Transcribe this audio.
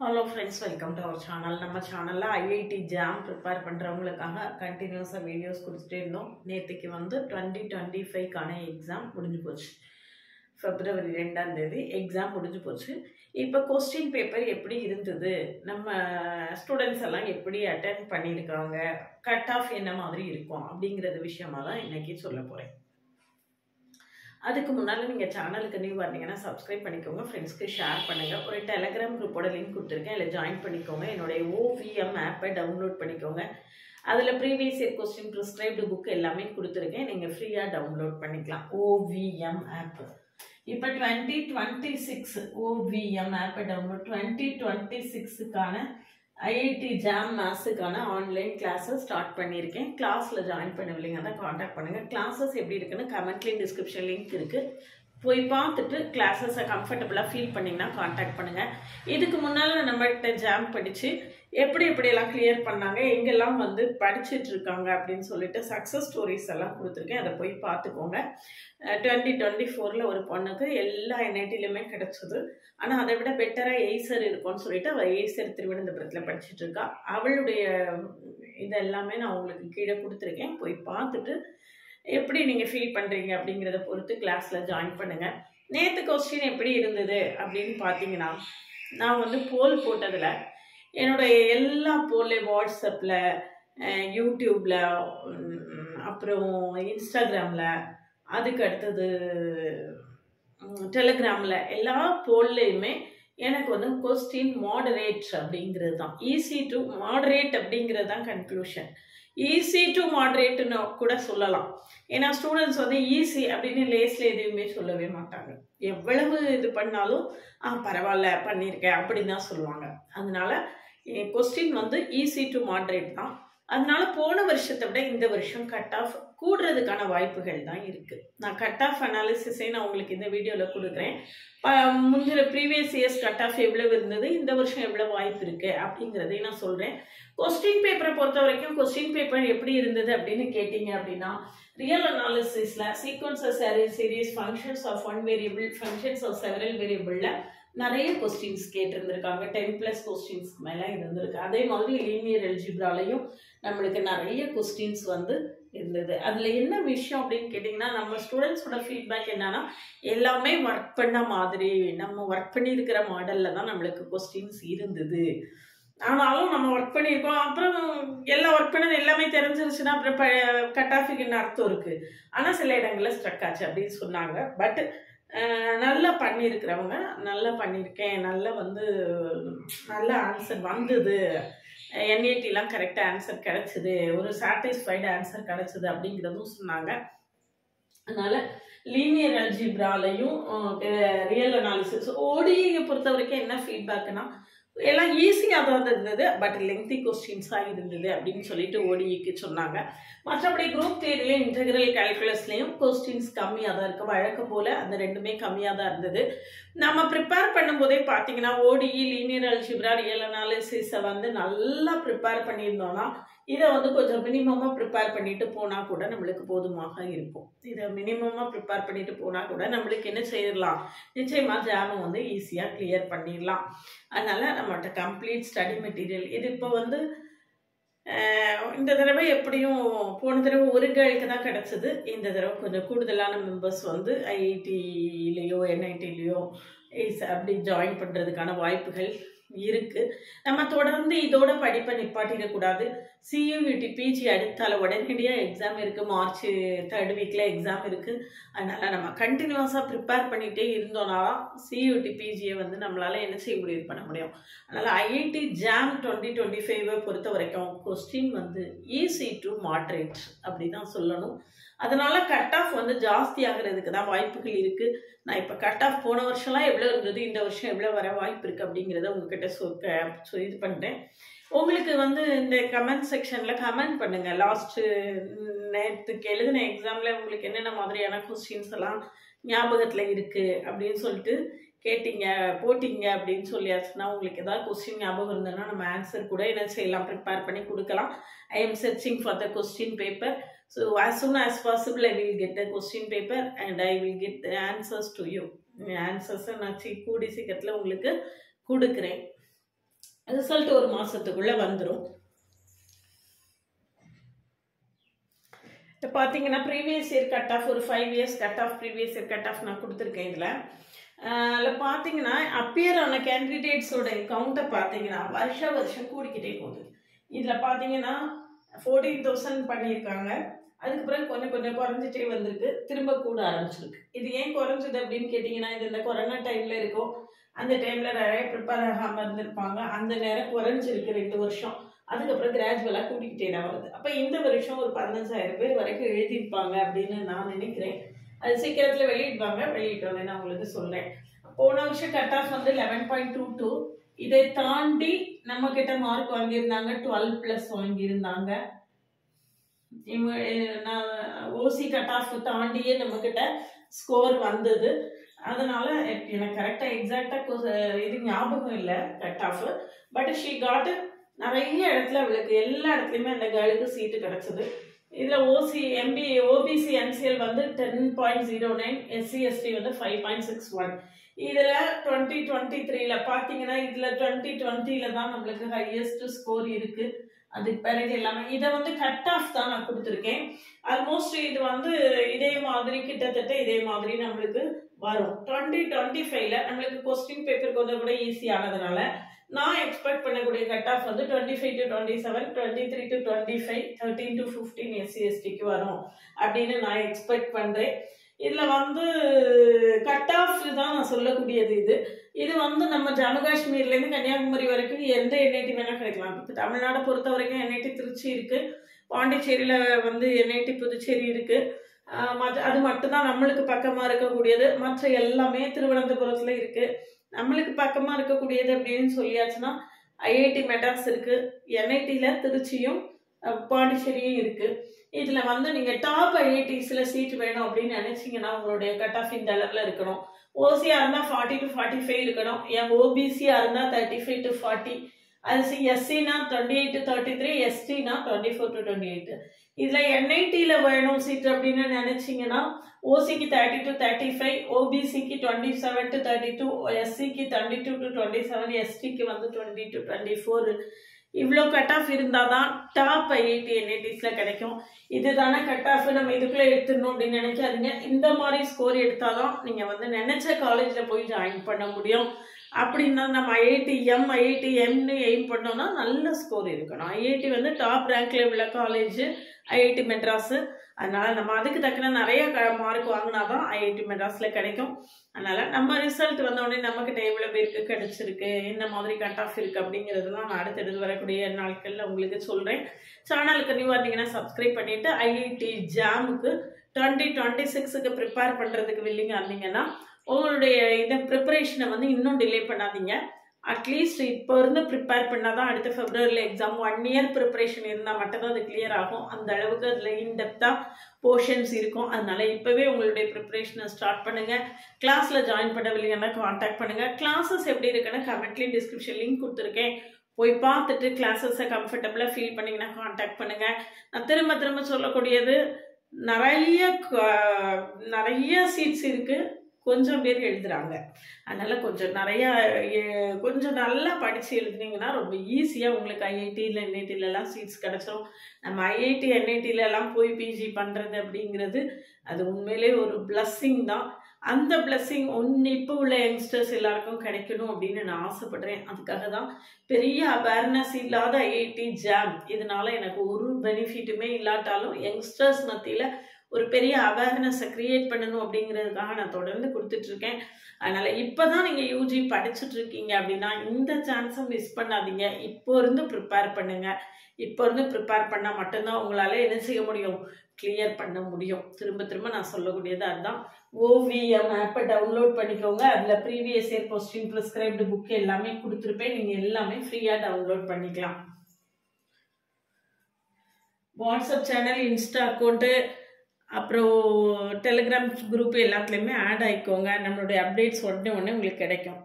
Hello friends, welcome to our channel. நம்ம சேனல்ல IIT JAM prepare பண்றவங்களுக்காக கண்டினியூஸா வீடியோஸ் கொடுத்துட்டே இருந்தோம். நேத்துக்கு வந்து 2025 கான எக்ஸாம் முடிஞ்சு போச்சு. February 2ஆம் தேதி எக்ஸாம் முடிஞ்சு போச்சு. இப்போ क्वेश्चन பேப்பர் எப்படி இருந்தது? நம்ம ஸ்டூடண்ட்ஸ் எல்லாம் எப்படி அட்டெண்ட் பண்ணிருக்காங்க? கட் ஆஃப் என்ன மாதிரி இருக்கும் அப்படிங்கறது விஷயமா தான் இன்னைக்கு சொல்ல போறேன். அதுக்கு முன்னால நீங்க சேனலுக்கு நியூ வந்தீங்கன்னா சப்ஸ்கிரைப் பண்ணிக்கோங்க, ஃப்ரெண்ட்ஸ்க்கு ஷேர் பண்ணுங்க. ஒரு டெலிகிராம் குரூப்போட லிங்க் கொடுத்துருக்கேன், அதில் ஜாயின் பண்ணிக்கோங்க. என்னோட OVM ஆப்பை டவுன்லோட் பண்ணிக்கோங்க. அதில் previous year question prescribed book எல்லாமே கொடுத்துருக்கேன், நீங்கள் ஃப்ரீயாக டவுன்லோட் பண்ணிக்கலாம். OVM ஆப் இப்போ 2026 OVM ஆப்பை டவுன்லோட் 2026க்கான IIT JAM மேத்ஸுக்கான ஆன்லைன் கிளாஸஸ் ஸ்டார்ட் பண்ணியிருக்கேன். கிளாஸில் ஜாயின் பண்ணவில்லைங்க தான் காண்டாக்ட் பண்ணுங்கள். கிளாஸஸ் எப்படி இருக்குன்னு கமெண்ட்லேயும் டிஸ்கிரிப்ஷன் லிங்க் இருக்குது, போய் பார்த்துட்டு கிளாஸஸை கம்ஃபர்டபுளாக ஃபீல் பண்ணிங்கன்னா காண்டாக்ட் பண்ணுங்கள். இதுக்கு முன்னால் நம்மகிட்ட ஜாம் படித்து எப்படியெல்லாம் கிளியர் பண்ணாங்க, எங்கெல்லாம் வந்து படிச்சுட்டு இருக்காங்க அப்படின்னு சொல்லிட்டு சக்ஸஸ் ஸ்டோரிஸ் எல்லாம் கொடுத்துருக்கேன், அதை போய் பார்த்துக்கோங்க. 2024 ஒரு பொண்ணுக்கு எல்லா NITலையுமே கிடச்சிது. ஆனால் அதை விட பெட்டராக எய்சர் இருக்கும்னு சொல்லிட்டு அவள் எய்சர் திருவனந்தபுரத்தில் படிச்சுட்டு இருக்கா. அவளுடைய இதெல்லாமே நான் உங்களுக்கு கீழே கொடுத்துருக்கேன், போய் பார்த்துட்டு எப்படி நீங்கள் ஃபீல் பண்ணுறீங்க அப்படிங்கிறத பொறுத்து கிளாஸில் ஜாயின் பண்ணுங்கள். நேற்று கொஸ்டின் எப்படி இருந்தது அப்படின்னு பார்த்தீங்கன்னா, நான் வந்து போல் போட்டதில் என்னுடைய எல்லா போல்லையும் வாட்ஸ்அப்பில், யூடியூப்பில், அப்புறம் இன்ஸ்டாகிராமில், அதுக்கு அடுத்தது டெலிகிராமில், எல்லா போல்லையுமே எனக்கு வந்து கொஸ்டின் மாடரேட் அப்படிங்கிறது தான், ஈஸி டு மாடரேட் அப்படிங்கிறது தான் கன்க்ளூஷன். ஈஸி டு மாடரேட்டுன்னு கூட சொல்லலாம். ஏன்னா ஸ்டூடெண்ட்ஸ் வந்து ஈஸி அப்படின்னு லேஸில் எதுவுமே சொல்லவே மாட்டாங்க. எவ்வளவு இது பண்ணாலும் பரவாயில்ல பண்ணியிருக்கேன் அப்படின்னு தான் சொல்லுவாங்க. அதனால கொஸ்டின் வந்து ஈஸி டு மாடரேட் தான். அதனால போன வருஷத்தை விட இந்த வருஷம் கட் ஆஃப் கூடுறதுக்கான வாய்ப்புகள் தான் இருக்குது. நான் கட் ஆஃப் அனாலிசிஸே நான் உங்களுக்கு இந்த வீடியோவில் கொடுக்குறேன். முந்தின ப்ரீவியஸ் இயர்ஸ் கட் ஆஃப் எவ்வளவு இருந்தது, இந்த வருஷம் எவ்வளோ வாய்ப்பு இருக்குது அப்படிங்கிறதையும் நான் சொல்கிறேன். கொஸ்டின் பேப்பரை பொறுத்த வரைக்கும் கொஸ்டின் பேப்பர் எப்படி இருந்தது அப்படின்னு கேட்டிங்க அப்படின்னா, ரியல் அனாலிசிஸில் sequences are series, functions of one variable, functions of several வேரியபிளில் நிறைய கொஸ்டின்ஸ் கேட்டிருந்திருக்காங்க. 10+ கொஸ்டின்ஸ்க்கு மேலே இருந்திருக்கு. அதே மாதிரி லீனியர் அல்ஜிப்ராலையும் நம்மளுக்கு நிறைய கொஸ்டின்ஸ் வந்து இருந்தது. அதில் என்ன விஷயம் அப்படின்னு கேட்டிங்கன்னா, நம்ம ஸ்டூடெண்ட்ஸோட ஃபீட்பேக் என்னன்னா, எல்லாமே ஒர்க் பண்ண மாதிரி, நம்ம ஒர்க் பண்ணியிருக்கிற மாடலில் தான் நம்மளுக்கு கொஸ்டின்ஸ் இருந்தது. ஆனாலும் நம்ம ஒர்க் பண்ணியிருக்கோம், அப்புறம் எல்லாம் ஒர்க் பண்ணது எல்லாமே தெரிஞ்சிருச்சுன்னா அப்புறம் கட் ஆஃபுக்கு என்ன அர்த்தம் இருக்குது. ஆனால் சில இடங்களில் ஸ்ட்ரக் ஆச்சு அப்படின்னு சொன்னாங்க. பட் நல்லா பண்ணியிருக்கிறவங்க, நல்லா பண்ணியிருக்கேன், நல்லா வந்து நல்ல ஆன்சர் வந்தது, NATலாம் கரெக்டாக ஆன்சர் கிடச்சிது, ஒரு சாட்டிஸ்ஃபைடு ஆன்சர் கிடச்சிது அப்படிங்கிறதும் சொன்னாங்க. அதனால் லீனியர் அல்ஜிப்ராலையும் ரியல் அனாலிசிஸ் ODE பொறுத்த வரைக்கும் என்ன ஃபீட்பேக்குன்னா, எல்லாம் ஈஸியாக தான் இருந்தது, பட் லெங்தி கொஸ்டின்ஸாக இருந்தது அப்படின்னு சொல்லிட்டு ODEக்கு சொன்னாங்க. மற்றபடி குரூப் தியரிலையும் இன்டெகிரல் கால்குலஸ்லையும் கொஸ்டின்ஸ் கம்மியாக தான் இருக்குது. வழக்கம் போல் அந்த ரெண்டுமே கம்மியாக தான் இருந்தது. நம்ம ப்ரிப்பேர் பண்ணும்போதே பார்த்தீங்கன்னா ODE, லீனியர் அல்ஜிப்ரா, ரியல் அனாலிசிஸை வந்து நல்லா ப்ரிப்பேர் பண்ணியிருந்தோன்னா இதை வந்து கொஞ்சம் மினிமமாக ப்ரிப்பேர் பண்ணிட்டு போனால் கூட நம்மளுக்கு போதுமாக இருக்கும். இதை மினிமமாக ப்ரிப்பேர் பண்ணிட்டு போனால் கூட நம்மளுக்கு என்ன செய்யலாம், நிச்சயமாக ஜாமை வந்து ஈஸியாக கிளியர் பண்ணிடலாம். அதனால் நம்மகிட்ட கம்ப்ளீட் ஸ்டடி மெட்டீரியல் இது இப்போ வந்து இந்த தடவை எப்படியும் போன தடவை ஒரு கேர்ளுக்கு தான் கிடச்சிது. இந்த தடவை கொஞ்சம் கூடுதலான மெம்பர்ஸ் வந்து IITலேயோ NITலேயோ அப்படி ஜாயின் பண்ணுறதுக்கான வாய்ப்புகள் இருக்குது. நம்ம தொடர்ந்து இதோட படிப்பை நிப்பாட்டிடக்கூடாது. CUET PG அடுத்தால உடனடியாக எக்ஸாம் இருக்குது. மார்ச் 3rd வீக்கில் எக்ஸாம் இருக்குது. அதனால் நம்ம கண்டினியூஸாக ப்ரிப்பேர் பண்ணிகிட்டே இருந்தோம்னா CUET PGயை வந்து நம்மளால் என்ன செய்ய முடியும், பண்ண முடியும். அதனால் IIT JAM 2025 பொறுத்த வரைக்கும் கொஸ்டின் வந்து ஈஸி டு மாடரேட் அப்படி தான் சொல்லணும். அதனால் கட் ஆஃப் வந்து ஜாஸ்தி ஆகிறதுக்கு தான் வாய்ப்புகள் இருக்குது. நான் இப்போ கட் ஆஃப் போன வருஷம்லாம் எவ்வளோ இருந்தது, இந்த வருஷம் எவ்வளோ வர வாய்ப்பு இருக்குது அப்படிங்கிறத உங்ககிட்ட இது பண்ணுறேன். உங்களுக்கு வந்து இந்த கமெண்ட் செக்ஷனில் கமெண்ட் பண்ணுங்கள். லாஸ்ட்டு நேற்றுக்கு எழுதின எக்ஸாமில் உங்களுக்கு என்னென்ன மாதிரியான கொஸ்டின்ஸ் எல்லாம் ஞாபகத்தில் இருக்குது அப்படின்னு சொல்லிட்டு கேட்டிங்க, போட்டிங்க அப்படின்னு சொல்லியாச்சுன்னா, உங்களுக்கு ஏதாவது கொஸ்டின் ஞாபகம் இருந்ததுன்னா நம்ம ஆன்சர் கூட என்ன செய்யலாம், ப்ரிப்பேர் பண்ணி கொடுக்கலாம். I am searching for the question paper. So as soon as possible I will get the question paper and I will get the answers to you. Answers நான் கூடி சீக்கிரத்தில் உங்களுக்கு கொடுக்குறேன். ரிசல்ட் ஒரு மாதத்துக்குள்ளே வந்துடும். இப்போ பார்த்தீங்கன்னா ப்ரீவியஸ் இயர் கட் ஆஃப் ஒரு 5 years cut off previous year cut off நான் கொடுத்துருக்கேன். அதில் பார்த்தீங்கன்னா அப்பியர் ஆன கேண்டிடேட்ஸோட கவுண்ட்டை பார்த்தீங்கன்னா வருஷம் கூடிக்கிட்டே போகுது. இதில் பார்த்தீங்கன்னா 14,000 பண்ணியிருக்காங்க. அதுக்கப்புறம் கொஞ்சம் கொஞ்சம் குறைஞ்சிட்டே வந்திருக்கு, திரும்ப கூட ஆரம்பிச்சிருக்கு. இது ஏன் குறைஞ்சது அப்படின்னு கேட்டிங்கன்னா, இது இந்த கொரோனா டைமில் இருக்கும். அந்த டைமில் நிறைய ப்ரிப்பேர் ஆகாமல் இருந்திருப்பாங்க. அந்த நேரம் குறைஞ்சிருக்கு 2 வருஷம். அதுக்கப்புறம் கிராஜுவலாக கூட்டிக்கிட்டே தான் வருது. அப்போ இந்த வருஷம் ஒரு 15,000 பேர் வரைக்கும் எழுதியிருப்பாங்க அப்படின்னு நான் நினைக்கிறேன். அது சீக்கிரத்தில் வெளியிடுவாங்க. வெளியிட்டோன்னே நான் உங்களுக்கு சொல்கிறேன். போன வருஷம் கட் ஆஃப் வந்து 11.22. இதை தாண்டி நம்ம கிட்ட மார்க் வாங்கியிருந்தாங்க, 12+ வாங்கியிருந்தாங்க. ஓசி கட் ஆஃப் தாண்டியே நம்ம கிட்ட ஸ்கோர் வந்தது. அதனால எனக்கு கரெக்டாக எக்ஸாக்டாக இது ஞாபகம் இல்லை cut off. But she got நிறைய இடத்துல அவளுக்கு எல்லா இடத்துலையுமே அந்த கேர்ளுக்கு சீட்டு கிடச்சிது. இதில் ஓபிசி என்சிஎல் வந்து 10.09, SC ST வந்து 5.61. இதில் 2023 பார்த்தீங்கன்னா இதில் 2020 தான் நம்மளுக்கு ஹையஸ்ட் ஸ்கோர் இருக்குது. அதுக்கு பிறகு எல்லாமே இதை வந்து கட் ஆஃப் தான் நான் கொடுத்துருக்கேன். ஆல்மோஸ்ட் இது வந்து இதே மாதிரி கிட்டத்தட்ட இதே மாதிரி நம்மளுக்கு வரும். 2025 நம்மளுக்கு கொஸ்டின் பேப்பர் கொஞ்சம் கூட ஈஸியானதுனால நான் எக்ஸ்பெக்ட் பண்ணக்கூடிய கட் ஆஃப் வந்து 25 to 27, 23 to 25, 13 to 15 SC STக்கு வரும் அப்படின்னு நான் எக்ஸ்பெக்ட் பண்ணுறேன். இதில் வந்து கட் ஆஃப் தான் நான் சொல்லக்கூடியது. இது வந்து நம்ம ஜம்மு காஷ்மீர்லேருந்து கன்னியாகுமரி வரைக்கும் எந்த என்ஐடி வேணால் கிடைக்கலாம். இப்போ தமிழ்நாடை பொறுத்த வரைக்கும் என்ஐடி திருச்சி இருக்குது, பாண்டிச்சேரியில் வந்து என்ஐடி புதுச்சேரி இருக்குது. அது மட்டும்தான் நம்மளுக்கு பக்கமாக இருக்கக்கூடியது. மற்ற எல்லாமே திருவனந்தபுரத்தில் இருக்குது. நம்மளுக்கு பக்கமாக இருக்கக்கூடியது அப்படின்னு சொல்லியாச்சுன்னா ஐஐடி மெட்ராஸ் இருக்குது, என்ஐடியில் திருச்சியும் பாண்டிச்சேரியும் இருக்குது. இதில் வந்து நீங்கள் டாப் ஐஐடிஸில் சீட் வேணும் அப்படின்னு நினச்சிங்கன்னா உங்களுடைய கட் ஆஃப் இந்த அளவில் இருக்கணும். ஓசியாக இருந்தால் 40 to 45 இருக்கணும். என் ஓபிசியாக இருந்தால் 35 to 40. அது எஸ்சினா 28 to 33, எஸ்டினா 24 to 28. இதில் என்ஐடியில் வேணும் சீட் அப்படின்னு நினச்சிங்கன்னா ஓசிக்கு 30 to 35, ஓபிசிக்கு 27 to 32, எஸ்சிக்கு 22 to 27, எஸ்டிக்கு வந்து 20 to 24. இவ்வளோ கட் ஆஃப் இருந்தால் தான் டாப் ஐஐடி என்ஐடிஸில் கிடைக்கும். இதுதானே கட் ஆஃப் நம்ம இதுக்குள்ளே எடுத்துடணும் அப்படின்னு நினைக்காதீங்க. இந்த மாதிரி ஸ்கோர் எடுத்தால் தான் நீங்கள் வந்து நினச்ச காலேஜில் போய் ஜாயின் பண்ண முடியும். அப்படின்னா நம்ம ஐஐடிஎம்னு எய்ம் பண்ணோம்னா நல்ல ஸ்கோர் இருக்கணும். ஐஐடி வந்து டாப் ரேங்க்ல உள்ள காலேஜ் ஐஐடி மெட்ராஸு. அதனால் நம்ம அதுக்கு தக்கன நிறைய மார்க் வாங்கினா தான் ஐஐடி மெட்ராஸில் கிடைக்கும். அதனால் நம்ம ரிசல்ட் வந்தோடனே நம்மக்கிட்ட எவ்வளோ பேருக்கு கிடைச்சிருக்கு, என்ன மாதிரி கட் ஆஃப் இருக்குது அப்படிங்கிறதுலாம் நான் அடுத்தடுத்து வரக்கூடிய நாட்களில் உங்களுக்கு சொல்கிறேன். சேனலுக்கு நியூ வந்தீங்கன்னா சப்ஸ்கிரைப் பண்ணிவிட்டு ஐஐடி ஜாமுக்கு 2026க்கு ப்ரிப்பேர் பண்ணுறதுக்கு வில்லிங்காக இருந்தீங்கன்னா உங்களுடைய இந்த ப்ரிப்பரேஷனை வந்து இன்னும் டிலே பண்ணாதீங்க. அட்லீஸ்ட் இப்போ இருந்து ப்ரிப்பேர் பண்ணால் தான் அடுத்த ஃபெப்ரவரியில் எக்ஸாம். 1 year ப்ரிப்பரேஷன் இருந்தால் மட்டும்தான் அது கிளியர் ஆகும். அந்த அளவுக்கு அதில் இன்டெப்த்தாக போர்ஷன்ஸ் இருக்கும். அதனால் இப்போவே உங்களுடைய ப்ரிப்பரேஷனை ஸ்டார்ட் பண்ணுங்கள். கிளாஸில் ஜாயின் பண்ணவில்லைங்கன்னா காண்டாக்ட் பண்ணுங்கள். கிளாஸஸ் எப்படி இருக்குன்னு கமெண்ட்லேயும் டிஸ்கிரிப்ஷன் லிங்க் கொடுத்துருக்கேன். போய் பார்த்துட்டு கிளாஸஸை கம்ஃபர்டபுளாக ஃபீல் பண்ணிங்கன்னா காண்டாக்ட் பண்ணுங்கள். நான் திரும்ப சொல்லக்கூடியது நிறைய சீட்ஸ் இருக்குது, கொஞ்சம் பேர் எழுதுறாங்க. அதனால் கொஞ்சம் நல்லா படித்து எழுதுனீங்கன்னா ரொம்ப ஈஸியாக உங்களுக்கு ஐஐடியில் என்ஐடிலலாம் சீட்ஸ் கிடச்சிரும். நம்ம ஐஐடி என்ஐடிலலாம் போய் பிஜி பண்ணுறது அப்படிங்கிறது அது உண்மையிலே ஒரு பிளஸ்ஸிங் தான். அந்த பிளஸ்ஸிங் இப்போ உள்ள யங்ஸ்டர்ஸ் எல்லாருக்கும் கிடைக்கணும் அப்படின்னு நான் ஆசைப்படுறேன். அதுக்காக தான் பெரிய அவேர்னஸ் இல்லாத ஐஐடி ஜாம். இதனால எனக்கு ஒரு பெனிஃபிட்டுமே இல்லாட்டாலும் யங்ஸ்டர்ஸ் மத்தியில் ஒரு பெரிய அவேர்னஸை க்ரியேட் பண்ணணும் அப்படிங்கிறதுக்காக நான் தொடர்ந்து கொடுத்துட்ருக்கேன். அதனால் இப்போ தான் நீங்கள் யூஜி படிச்சுட்ருக்கீங்க அப்படின்னா இந்த சான்ஸை மிஸ் பண்ணாதீங்க. இப்போ இருந்து ப்ரிப்பேர் பண்ணுங்கள். இப்போ இருந்து ப்ரிப்பேர் பண்ணால் மட்டும்தான் உங்களால் என்ன செய்ய முடியும், கிளியர் பண்ண முடியும். திரும்ப நான் சொல்லக்கூடியது அதுதான். ஓவிஎம் ஆப்பை டவுன்லோட் பண்ணிக்கோங்க. அதில் previous year question prescribed book எல்லாமே கொடுத்துருப்பேன். நீங்கள் எல்லாமே ஃப்ரீயாக டவுன்லோட் பண்ணிக்கலாம். வாட்ஸ்அப் சேனல், இன்ஸ்டா அக்கௌண்ட்டு, அப்புறம் டெலிகிராம் குரூப் எல்லாத்துலேயுமே ஆட் ஆகிக்கோங்க. நம்மளுடைய அப்டேட்ஸ் உடனே உங்களுக்கு கிடைக்கும்.